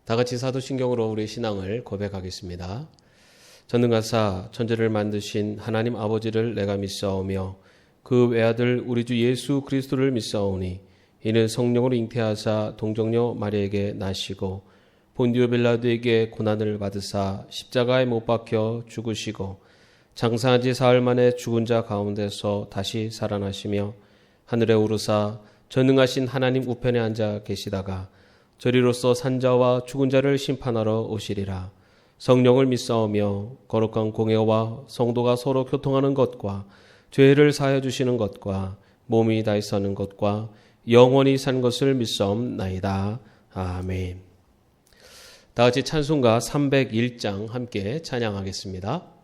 다 같이 사도신경으로 우리의 신앙을 고백하겠습니다. 전능하사 천지를 만드신 하나님 아버지를 내가 믿사오며 그 외아들 우리 주 예수 그리스도를 믿사오니 이는 성령으로 잉태하사 동정녀 마리아에게 나시고 본디오 빌라도에게 고난을 받으사 십자가에 못 박혀 죽으시고 장사한 지 사흘 만에 죽은 자 가운데서 다시 살아나시며 하늘에 오르사 전능하신 하나님 우편에 앉아 계시다가 저리로서 산자와 죽은 자를 심판하러 오시리라. 성령을 믿사오며 거룩한 공회와 성도가 서로 교통하는 것과 죄를 사하여 주시는 것과 몸이 다시 사는 것과 영원히 산 것을 믿사옵나이다. 아멘. 다 같이 찬송가 301장 함께 찬양하겠습니다.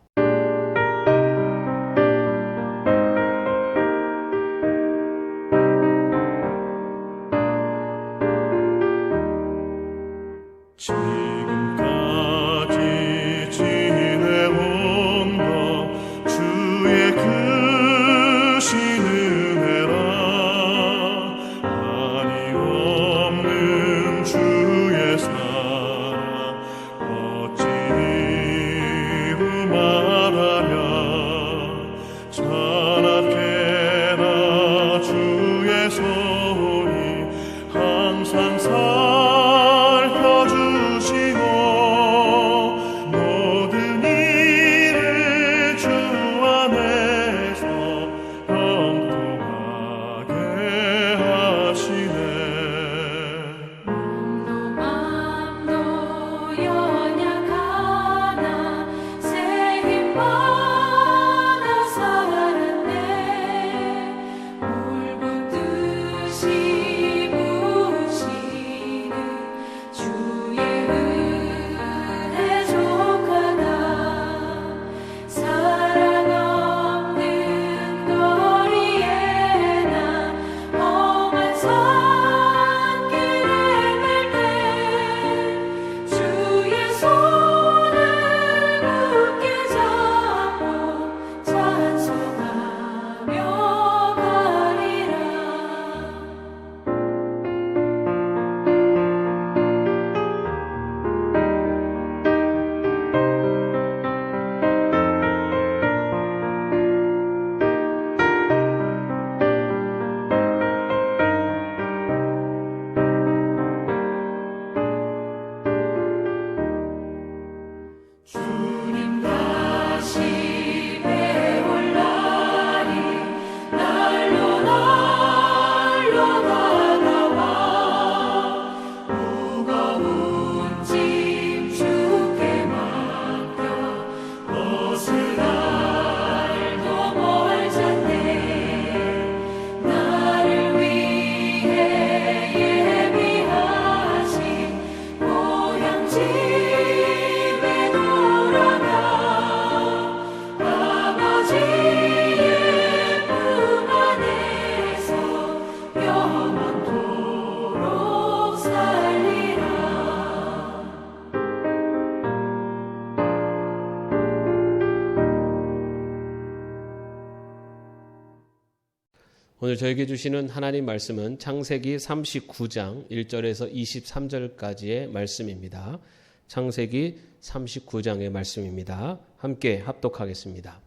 오늘 저에게 주시는 하나님 말씀은 창세기 39장 1절에서 23절까지의 말씀입니다. 창세기 39장의 말씀입니다. 함께 합독하겠습니다.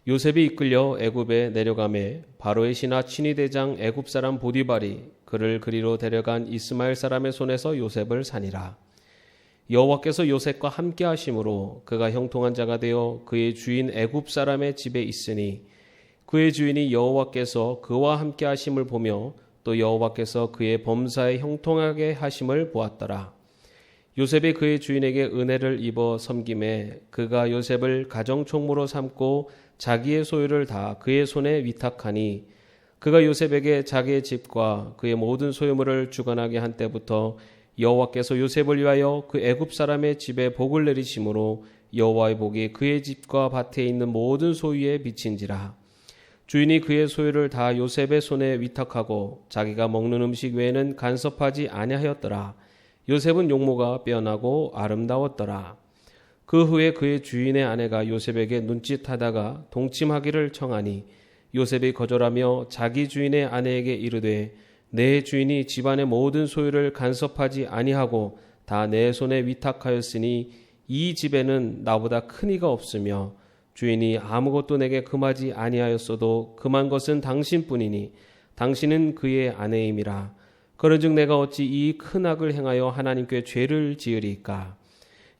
요셉이 이끌려 애굽에 내려가매 바로의 신하 친위대장 애굽 사람 보디발이 그를 그리로 데려간 이스마엘 사람의 손에서 요셉을 산이라. 여호와께서 요셉과 함께 하심으로 그가 형통한 자가 되어 그의 주인 애굽 사람의 집에 있으니 그의 주인이 여호와께서 그와 함께 하심을 보며 또 여호와께서 그의 범사에 형통하게 하심을 보았더라. 요셉이 그의 주인에게 은혜를 입어 섬김에 그가 요셉을 가정총무로 삼고 자기의 소유를 다 그의 손에 위탁하니 그가 요셉에게 자기의 집과 그의 모든 소유물을 주관하게 한 때부터 여호와께서 요셉을 위하여 그 애굽 사람의 집에 복을 내리심으로 여호와의 복이 그의 집과 밭에 있는 모든 소유에 비친지라. 주인이 그의 소유를 다 요셉의 손에 위탁하고 자기가 먹는 음식 외에는 간섭하지 아니하였더라. 요셉은 용모가 빼어나고 아름다웠더라. 그 후에 그의 주인의 아내가 요셉에게 눈짓하다가 동침하기를 청하니 요셉이 거절하며 자기 주인의 아내에게 이르되 내 주인이 집안의 모든 소유를 간섭하지 아니하고 다 내 손에 위탁하였으니 이 집에는 나보다 큰 이가 없으며 주인이 아무것도 내게 금하지 아니하였어도 금한 것은 당신뿐이니 당신은 그의 아내임이라. 그런즉 내가 어찌 이 큰 악을 행하여 하나님께 죄를 지으리까?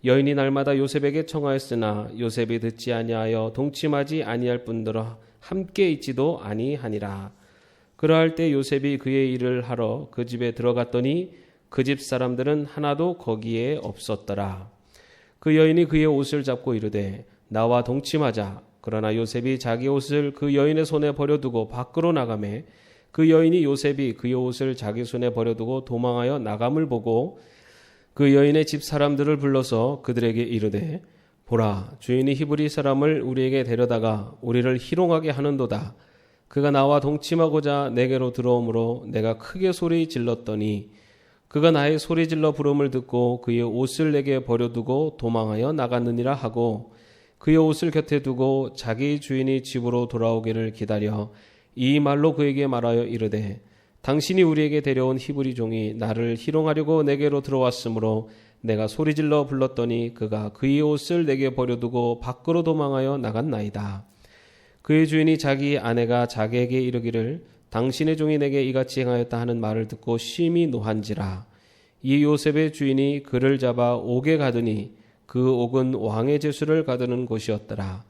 여인이 날마다 요셉에게 청하였으나 요셉이 듣지 아니하여 동침하지 아니할 뿐더러 함께 있지도 아니하니라. 그러할 때 요셉이 그의 일을 하러 그 집에 들어갔더니 그 집 사람들은 하나도 거기에 없었더라. 그 여인이 그의 옷을 잡고 이르되 나와 동침하자. 그러나 요셉이 자기 옷을 그 여인의 손에 버려두고 밖으로 나가매 그 여인이 요셉이 그의 옷을 자기 손에 버려두고 도망하여 나감을 보고 그 여인의 집 사람들을 불러서 그들에게 이르되 보라, 주인이 히브리 사람을 우리에게 데려다가 우리를 희롱하게 하는도다. 그가 나와 동침하고자 내게로 들어오므로 내가 크게 소리 질렀더니 그가 나의 소리질러 부름을 듣고 그의 옷을 내게 버려두고 도망하여 나갔느니라 하고 그의 옷을 곁에 두고 자기 주인이 집으로 돌아오기를 기다려 이 말로 그에게 말하여 이르되 당신이 우리에게 데려온 히브리 종이 나를 희롱하려고 내게로 들어왔으므로 내가 소리질러 불렀더니 그가 그의 옷을 내게 버려두고 밖으로 도망하여 나갔나이다. 그의 주인이 자기 아내가 자기에게 이르기를 당신의 종이 내게 이같이 행하였다 하는 말을 듣고 심히 노한지라. 이 요셉의 주인이 그를 잡아 옥에 가더니 그 옥은 왕의 제수를 가두는 곳이었더라.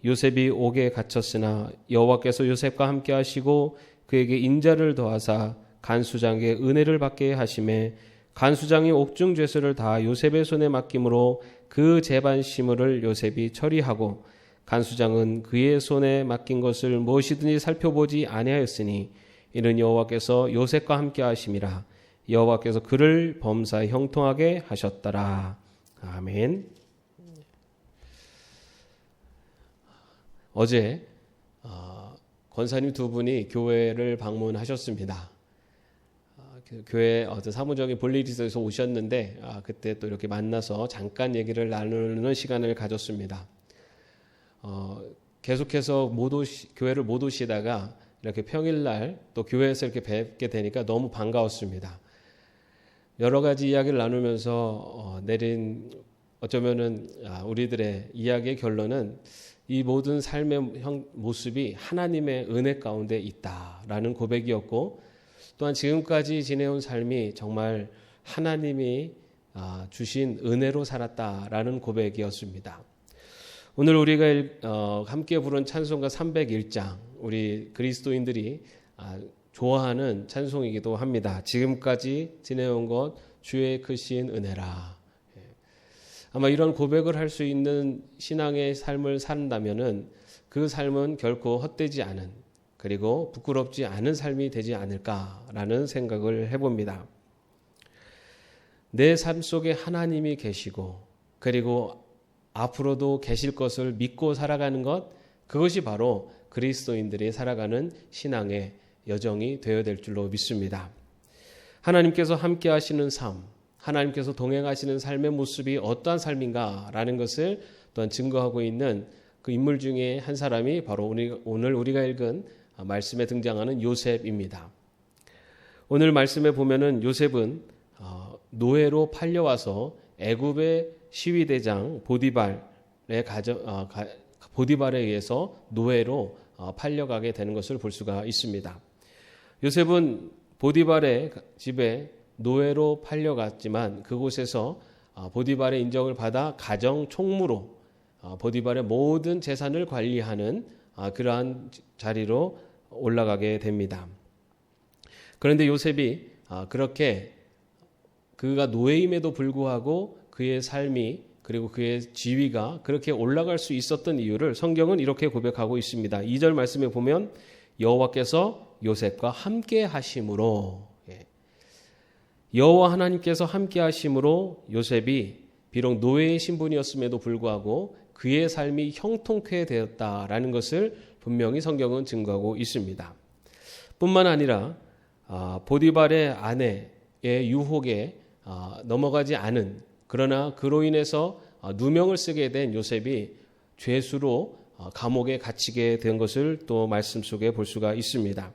요셉이 옥에 갇혔으나 여호와께서 요셉과 함께 하시고 그에게 인자를 더하사 간수장에게 은혜를 받게 하심에 간수장이 옥중 죄수를 다 요셉의 손에 맡김으로 그 재반 시물을 요셉이 처리하고 간수장은 그의 손에 맡긴 것을 무엇이든지 살펴보지 아니하였으니 이는 여호와께서 요셉과 함께 하심이라. 여호와께서 그를 범사에 형통하게 하셨더라. 아멘. 어제 권사님 두 분이 교회를 방문하셨습니다. 교회 어떤 사무적인 볼일이 있어서 오셨는데 그때 또 이렇게 만나서 잠깐 얘기를 나누는 시간을 가졌습니다. 계속해서 교회를 못 오시다가 이렇게 평일날 또 교회에서 이렇게 뵙게 되니까 너무 반가웠습니다. 여러 가지 이야기를 나누면서 내린 어쩌면은 우리들의 이야기의 결론은 이 모든 삶의 모습이 하나님의 은혜 가운데 있다라는 고백이었고 또한 지금까지 지내온 삶이 정말 하나님이 주신 은혜로 살았다라는 고백이었습니다. 오늘 우리가 함께 부른 찬송가 301장, 우리 그리스도인들이 좋아하는 찬송이기도 합니다. 지금까지 지내온 것 주의 크신 은혜라. 아마 이런 고백을 할 수 있는 신앙의 삶을 산다면은 그 삶은 결코 헛되지 않은 그리고 부끄럽지 않은 삶이 되지 않을까라는 생각을 해봅니다. 내 삶 속에 하나님이 계시고 그리고 앞으로도 계실 것을 믿고 살아가는 것, 그것이 바로 그리스도인들이 살아가는 신앙의 여정이 되어야 될 줄로 믿습니다. 하나님께서 함께 하시는 삶, 하나님께서 동행하시는 삶의 모습이 어떠한 삶인가라는 것을 또한 증거하고 있는 그 인물 중에 한 사람이 바로 오늘 우리가 읽은 말씀에 등장하는 요셉입니다. 오늘 말씀에 보면은 요셉은 노예로 팔려와서 애굽의 시위대장 보디발에 의해서 노예로 팔려가게 되는 것을 볼 수가 있습니다. 요셉은 보디발의 집에 노예로 팔려갔지만 그곳에서 보디발의 인정을 받아 가정 총무로 보디발의 모든 재산을 관리하는 그러한 자리로 올라가게 됩니다. 그런데 요셉이 그렇게 그가 노예임에도 불구하고 그의 삶이 그리고 그의 지위가 그렇게 올라갈 수 있었던 이유를 성경은 이렇게 고백하고 있습니다. 2절 말씀에 보면 여호와께서 요셉과 함께 하심으로, 여호와 하나님께서 함께 하심으로 요셉이 비록 노예의 신분이었음에도 불구하고 그의 삶이 형통케 되었다라는 것을 분명히 성경은 증거하고 있습니다. 뿐만 아니라 보디발의 아내의 유혹에 넘어가지 않은, 그러나 그로 인해서 누명을 쓰게 된 요셉이 죄수로 감옥에 갇히게 된 것을 또 말씀 속에 볼 수가 있습니다.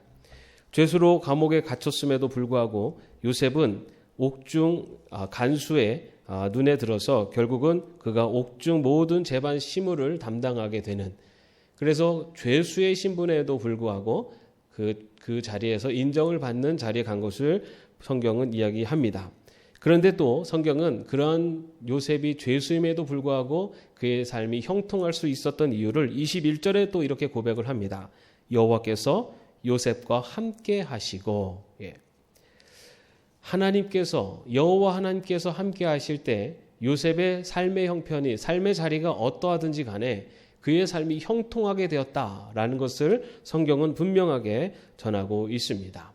죄수로 감옥에 갇혔음에도 불구하고 요셉은 옥중 간수의 눈에 들어서 결국은 그가 옥중 모든 재반 시무를 담당하게 되는, 그래서 죄수의 신분에도 불구하고 그 자리에서 인정을 받는 자리에 간 것을 성경은 이야기합니다. 그런데 또 성경은 그런 요셉이 죄수임에도 불구하고 그의 삶이 형통할 수 있었던 이유를 21절에 또 이렇게 고백을 합니다. 여호와께서 요셉과 함께 하시고, 하나님께서, 여호와 하나님께서 함께 하실 때 요셉의 삶의 형편이, 삶의 자리가 어떠하든지 간에 그의 삶이 형통하게 되었다라는 것을 성경은 분명하게 전하고 있습니다.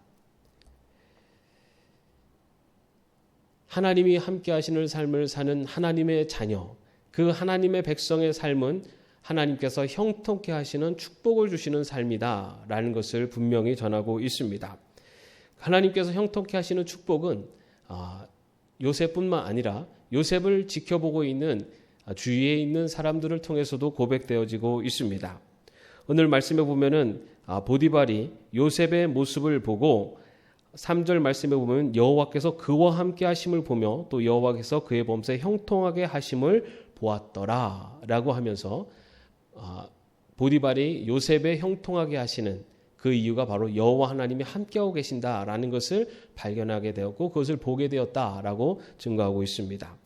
하나님이 함께 하시는 삶을 사는 하나님의 자녀, 그 하나님의 백성의 삶은 하나님께서 형통케 하시는 축복을 주시는 삶이다라는 것을 분명히 전하고 있습니다. 하나님께서 형통케 하시는 축복은 요셉뿐만 아니라 요셉을 지켜보고 있는 주위에 있는 사람들을 통해서도 고백되어지고 있습니다. 오늘 말씀에 보면은 보디발이 요셉의 모습을 보고 3절 말씀에 보면 여호와께서 그와 함께 하심을 보며 또 여호와께서 그의 범사에 형통하게 하심을 보았더라 라고 하면서 보디발이 요셉의 형통하게 하시는 그 이유가 바로 여호와 하나님이 함께하고 계신다라는 것을 발견하게 되었고 그것을 보게 되었다라고 증거하고 있습니다.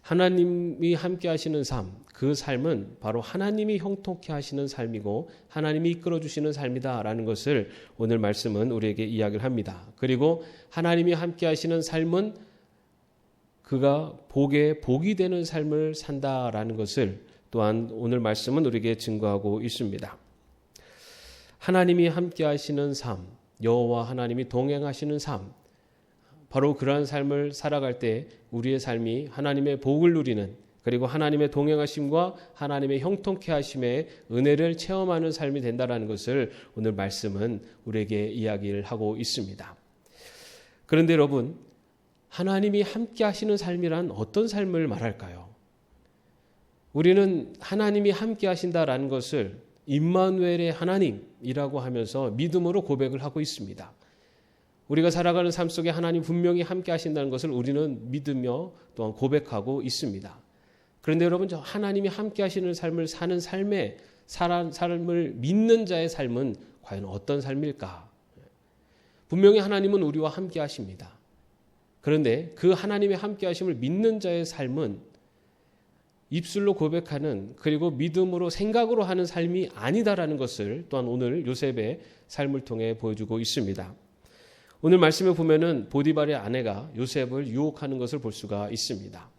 하나님이 함께 하시는 삶, 그 삶은 바로 하나님이 형통케 하시는 삶이고 하나님이 이끌어 주시는 삶이다라는 것을 오늘 말씀은 우리에게 이야기를 합니다. 그리고 하나님이 함께 하시는 삶은 그가 복이 되는 삶을 산다라는 것을 또한 오늘 말씀은 우리에게 증거하고 있습니다. 하나님이 함께 하시는 삶, 여호와 하나님이 동행하시는 삶, 바로 그러한 삶을 살아갈 때 우리의 삶이 하나님의 복을 누리는, 그리고 하나님의 동행하심과 하나님의 형통케 하심의 은혜를 체험하는 삶이 된다는 것을 오늘 말씀은 우리에게 이야기를 하고 있습니다. 그런데 여러분, 하나님이 함께 하시는 삶이란 어떤 삶을 말할까요? 우리는 하나님이 함께 하신다라는 것을 임마누엘의 하나님이라고 하면서 믿음으로 고백을 하고 있습니다. 우리가 살아가는 삶 속에 하나님 분명히 함께 하신다는 것을 우리는 믿으며 또한 고백하고 있습니다. 그런데 여러분, 저 하나님이 함께 하시는 삶을 사는 삶을 믿는 자의 삶은 과연 어떤 삶일까? 분명히 하나님은 우리와 함께 하십니다. 그런데 그 하나님의 함께 하심을 믿는 자의 삶은 입술로 고백하는, 그리고 믿음으로 생각으로 하는 삶이 아니다라는 것을 또한 오늘 요셉의 삶을 통해 보여주고 있습니다. 오늘 말씀에 보면은 보디발의 아내가 요셉을 유혹하는 것을 볼 수가 있습니다.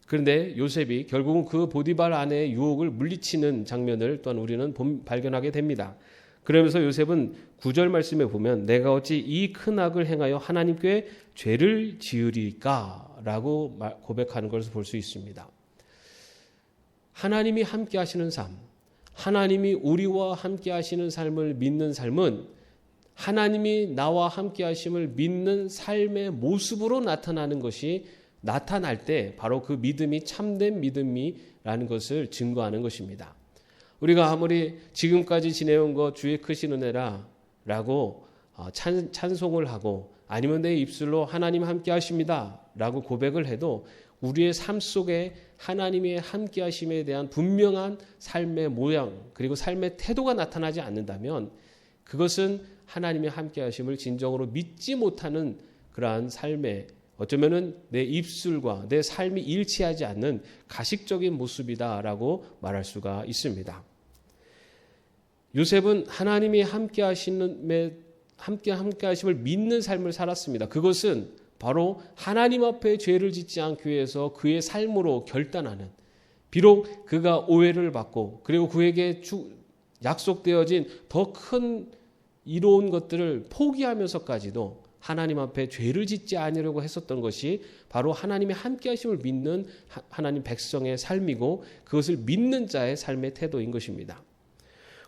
그런데 요셉이 결국은 그 보디발 아내의 유혹을 물리치는 장면을 또한 우리는 발견하게 됩니다. 그러면서 요셉은 9절 말씀에 보면 내가 어찌 이 큰 악을 행하여 하나님께 죄를 지으리까? 라고 고백하는 것을 볼 수 있습니다. 하나님이 함께 하시는 삶, 하나님이 우리와 함께 하시는 삶을 믿는 삶은 하나님이 나와 함께 하심을 믿는 삶의 모습으로 나타나는 것이, 나타날 때 바로 그 믿음이 참된 믿음이라는 것을 증거하는 것입니다. 우리가 아무리 지금까지 지내온 것 주의 크신 은혜라 라고 찬송을 하고, 아니면 내 입술로 하나님 함께 하십니다 라고 고백을 해도 우리의 삶 속에 하나님의 함께 하심에 대한 분명한 삶의 모양, 그리고 삶의 태도가 나타나지 않는다면 그것은 하나님의 함께 하심을 진정으로 믿지 못하는 그러한 삶의, 어쩌면은 내 입술과 내 삶이 일치하지 않는 가식적인 모습이다라고 말할 수가 있습니다. 요셉은 하나님이 함께 하심을 믿는 삶을 살았습니다. 그것은 바로 하나님 앞에 죄를 짓지 않기 위해서 그의 삶으로 결단하는, 비록 그가 오해를 받고 그리고 그에게 약속되어진 더 큰 이로운 것들을 포기하면서까지도 하나님 앞에 죄를 짓지 않으려고 했었던 것이 바로 하나님의 함께 하심을 믿는 하나님 백성의 삶이고, 그것을 믿는 자의 삶의 태도인 것입니다.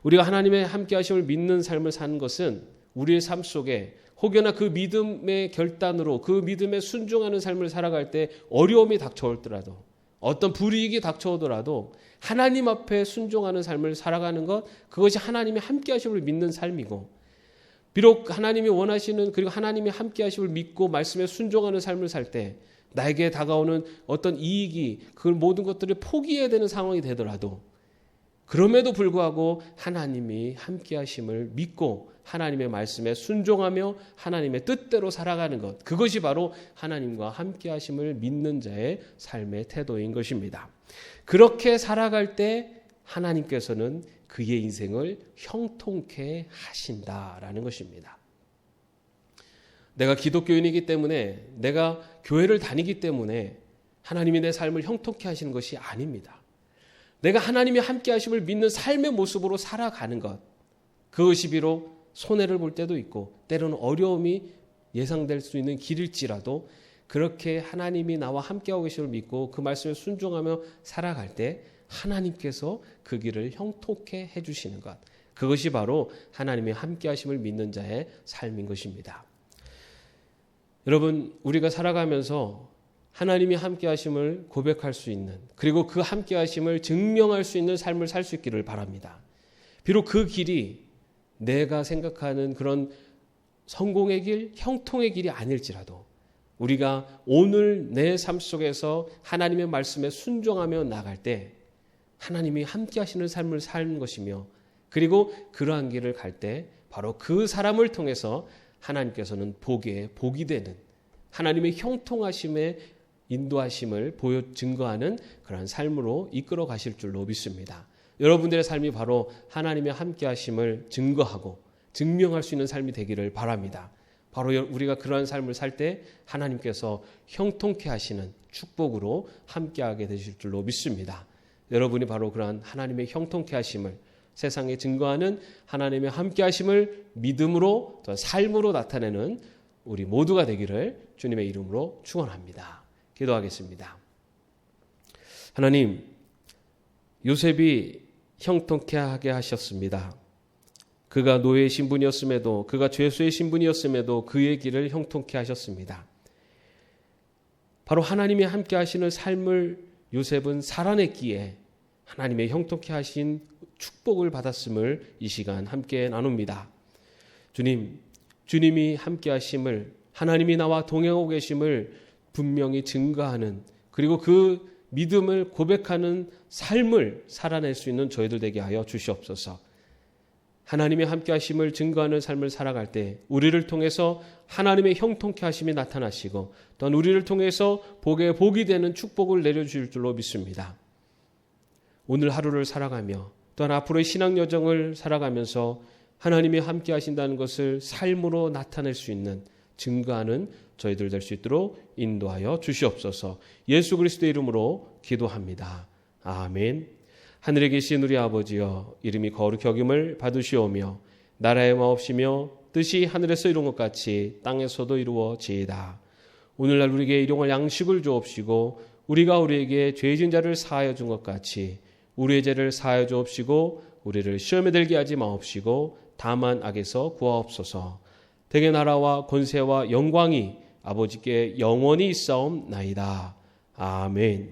우리가 하나님의 함께 하심을 믿는 삶을 사는 것은 우리의 삶 속에 혹여나 그 믿음의 결단으로, 그 믿음에 순종하는 삶을 살아갈 때 어려움이 닥쳐오더라도, 어떤 불이익이 닥쳐오더라도 하나님 앞에 순종하는 삶을 살아가는 것, 그것이 하나님의 함께 하심을 믿는 삶이고, 비록 하나님이 원하시는 그리고 하나님이 함께 하심을 믿고 말씀에 순종하는 삶을 살 때 나에게 다가오는 어떤 이익이 그 모든 것들을 포기해야 되는 상황이 되더라도 그럼에도 불구하고 하나님이 함께 하심을 믿고 하나님의 말씀에 순종하며 하나님의 뜻대로 살아가는 것, 그것이 바로 하나님과 함께 하심을 믿는 자의 삶의 태도인 것입니다. 그렇게 살아갈 때 하나님께서는 그의 인생을 형통케 하신다라는 것입니다. 내가 기독교인이기 때문에, 내가 교회를 다니기 때문에 하나님이 내 삶을 형통케 하시는 것이 아닙니다. 내가 하나님이 함께 하심을 믿는 삶의 모습으로 살아가는 것, 그것이 비록 손해를 볼 때도 있고 때로는 어려움이 예상될 수 있는 길일지라도 그렇게 하나님이 나와 함께하고 계심을 믿고 그 말씀에 순종하며 살아갈 때 하나님께서 그 길을 형통케 해주시는 것, 그것이 바로 하나님이 함께하심을 믿는 자의 삶인 것입니다. 여러분, 우리가 살아가면서 하나님이 함께하심을 고백할 수 있는, 그리고 그 함께하심을 증명할 수 있는 삶을 살 수 있기를 바랍니다. 비록 그 길이 내가 생각하는 그런 성공의 길, 형통의 길이 아닐지라도 우리가 오늘 내 삶 속에서 하나님의 말씀에 순종하며 나갈 때 하나님이 함께 하시는 삶을 사는 것이며, 그리고 그러한 길을 갈 때 바로 그 사람을 통해서 하나님께서는 복이 되는, 하나님의 형통하심의 인도하심을 증거하는 그런 삶으로 이끌어 가실 줄로 믿습니다. 여러분들의 삶이 바로 하나님의 함께 하심을 증거하고 증명할 수 있는 삶이 되기를 바랍니다. 바로 우리가 그러한 삶을 살 때 하나님께서 형통케 하시는 축복으로 함께하게 되실 줄로 믿습니다. 여러분이 바로 그러한 하나님의 형통케 하심을 세상에 증거하는 하나님의 함께 하심을 믿음으로 또 삶으로 나타내는 우리 모두가 되기를 주님의 이름으로 축원합니다. 기도하겠습니다. 하나님, 요셉이 형통케 하게 하셨습니다. 그가 노예의 신분이었음에도, 그가 죄수의 신분이었음에도 그의 길을 형통케 하셨습니다. 바로 하나님이 함께 하시는 삶을 요셉은 살아냈기에 하나님의 형통케 하신 축복을 받았음을 이 시간 함께 나눕니다. 주님이 함께 하심을, 하나님이 나와 동행하고 계심을 분명히 증거하는, 그리고 그 믿음을 고백하는 삶을 살아낼 수 있는 저희들 되게 하여 주시옵소서. 하나님의 함께 하심을 증거하는 삶을 살아갈 때 우리를 통해서 하나님의 형통케 하심이 나타나시고 또한 우리를 통해서 복이 되는 축복을 내려주실 줄로 믿습니다. 오늘 하루를 살아가며 또한 앞으로의 신앙 여정을 살아가면서 하나님이 함께 하신다는 것을 삶으로 나타낼 수 있는, 증거하는 저희들 될 수 있도록 인도하여 주시옵소서. 예수 그리스도의 이름으로 기도합니다. 아멘. 하늘에 계신 우리 아버지여, 이름이 거룩히 여김을 받으시오며 나라의 마옵시며 뜻이 하늘에서 이룬 것 같이 땅에서도 이루어지이다. 오늘날 우리에게 일용할 양식을 주옵시고 우리가 우리에게 죄진 자를 사하여 준 것 같이 우리의 죄를 사하여 주옵시고 우리를 시험에 들게 하지 마옵시고 다만 악에서 구하옵소서. 대개 나라와 권세와 영광이 아버지께 영원히 있사옵나이다. 아멘.